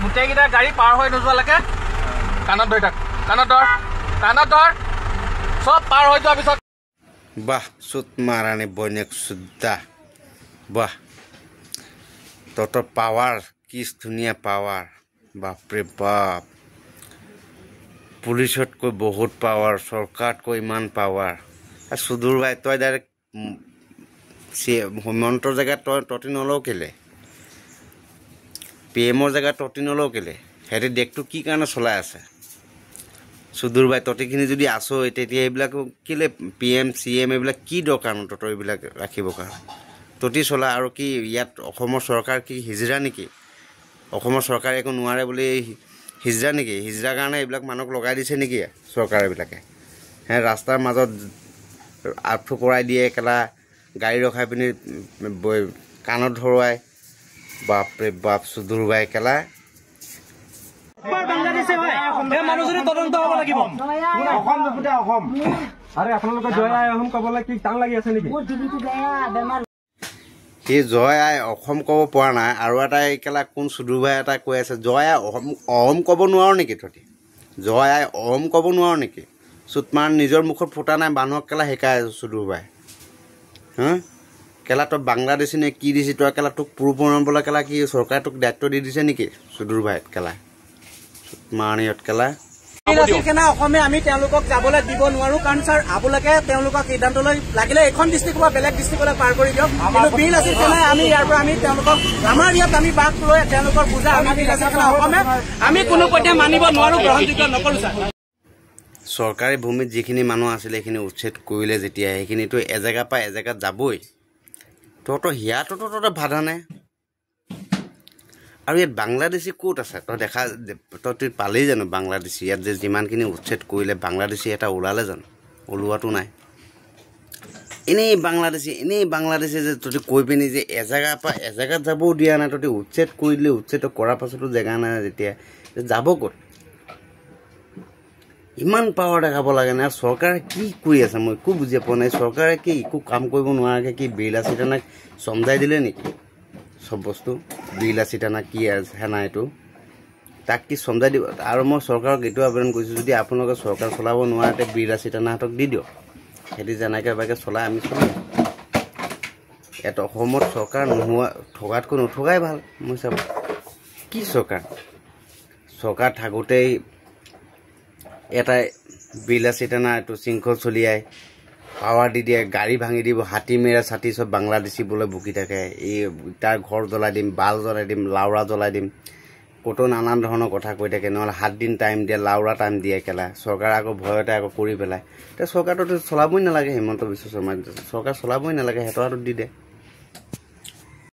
গোটেইকেইটা গাড়ী পাৰ হৈ নোযোৱালৈকে কাণত ধৰি থাক, কাণত ধৰ চব পাৰ হৈ যোৱাৰ পিছত বাহ চুত মাৰাণী বৈনেক চুদ্দা বাহ তহঁতৰ পাৱাৰ কি ধুনীয়া পাৱাৰ বাপৰে বাপ পুলিচতকৈ বহুত পাৱাৰ চৰকাৰতকৈ ইমান পাৱাৰ আৰু সুদূৰ ভাই তই ডাইৰেক্ট হেমন্তৰ জেগাত তহঁতি নলও কেলে PM জেগাত তহঁতি নলও কেলে সিহঁতে দেশটো কি কাৰণে চলাই আছে সুদূৰ ভাই তহঁতিখিনি যদি আছো তেতিয়া এইবিলাক কেলে PM CM এইবিলাক কি দৰকাৰ নো তহঁতৰ এইবিলাক ৰাখিবৰ কাৰণে তহঁতি চলা আৰু কি ইয়াত অসমৰ চৰকাৰ কি হিজৰা নেকি অসমৰ চৰকাৰে একো নোৱাৰে বুলি হিজৰা নেকি হিজৰাৰ কাৰণে এইবিলাক মানুহক লগাই দিছে নেকি চৰকাৰ এইবিলাকে ৰাস্তাৰ মাজত আঁঠু কৰাই দিয়ে কেলা গাড়ী ৰখাই পিনি কাণত ধৰুৱাই বাপৰে বাপ সুদূৰ ভাই কেলা মানুহজনী তদন্ত হ'ব লাগিব আৰে আপোনালোকে জয় আই অসম ক'বলৈ কি টান লাগি আছে নেকি সি জয় আই অসম ক'ব পৰা নাই আৰু এটা কেলা কোন সুদূৰ ভাই এটা কৈ আছে জয় আই অসম ক'ব নোৱাৰো নেকি তহঁতি জয় আই অসম ক'ব নোৱাৰো নেকি চুটমাৰ নিজৰ মুখত ফুটা নাই মানুহক কেলা শিকাই আছো সুদূৰ ভাই কেলা তই বাংলাদেশী নে কি দিছি তই কেলা তোক প্ৰুফ বনাবলৈ কেলা কি চৰকাৰে তোক দায়িত্ব দি দিছে নেকি সুদূৰ ভাই কেলা চুটমাৰিয়ত কেলা অসমে আমি তেওঁলোকক যাবলৈ দিব নোৱাৰো কাৰণ ছাৰ আপোনালোকে তেওঁলোকক সিদ্ধান্ত লৈ লাগিলে এখন ডিষ্ট্ৰিক্টৰ পৰা বেলেগ ডিষ্ট্ৰিক্টলৈ পাৰ কৰি দিয়ক কিন্তু বিল আছিল কেনে আমি ইয়াৰ পৰা আমি তেওঁলোকক আমাৰ ইয়াত আমি বাস লৈ তেওঁলোকৰ বুজা আমি বিল আছিল কেনে অসমে আমি কোনো পধ্যে মানিব নোৱাৰো গ্ৰহণযোগ্য নকৰো ছাৰ চৰকাৰী ভূমিত যিখিনি মানুহ আছিলে সেইখিনি উচ্ছেদ কৰিলে যেতিয়া সেইখিনিতো এজেগাৰ পৰা এজেগাত যাবই তহঁতৰ হিয়াতো তহঁতৰ বাধা নাই আৰু ইয়াত বাংলাদেশী ক'ত আছে তই পালেই জানো বাংলাদেশী ইয়াত যে যিমানখিনি উচ্ছেদ কৰিলে বাংলাদেশী এটা ওলালে জানো ওলোৱাটো নাই এনেই বাংলাদেশী যে তহঁতি কৈ পিনি যে এজেগাৰ পৰা এজেগাত যাবও দিয়া নাই তহঁতি উচ্ছেদ কৰি দিলে উচ্ছেদ কৰাৰ পাছতো জেগা নাই যেতিয়া যাব ক'ত ইমান পাৱাৰ দেখাব লাগে নাই চৰকাৰে কি কৰি আছে মই একো বুজি পোৱা নাই চৰকাৰে কি একো কাম কৰিব নোৱাৰাকৈ কি বিৰলা চিটানাক চমজাই দিলে নেকি সব বস্তু বিৰলা চিটানা কি হেনা এইটো তাক কি চমজাই দিব আৰু মই চৰকাৰক এইটো আবেদন কৰিছোঁ যদি আপোনালোকে চৰকাৰ চলাব নোৱাৰে বিৰলা চিটানাহঁতক দি দিয়ক সিহঁতি যেনেকৈ বাকে চলাই আমি চলাম ইয়াত অসমত চৰকাৰ নোহোৱা থকাতকৈ নথকাই ভাল মই চাব কি চৰকাৰ থাকোঁতেই এটাই বিৰলা চিটানা এইটো শৃংখল চলিয়াই পাৱাৰ দি দিয়ে গাড়ী ভাঙি দিব হাতী মেৰা ছাতি চব বাংলাদেশী বোলে বুকি থাকে এই তাৰ ঘৰ জ্বলাই দিম বাল জ্বলাই দিম লাওৰা জ্বলাই দিম ক'তো নানান ধৰণৰ কথা কৈ থাকে নহ'লে 7 দিন টাইম দিয়ে লাওৰা টাইম দিয়ে কেলা চৰকাৰ আকৌ ভয়তে আকৌ কৰি পেলাই এতিয়া চৰকাৰটো চলাবই নালাগে হিমন্ত বিশ্ব শৰ্মাই চৰকাৰ চলাবই নালাগে হেঁতৰ হাতত দি দে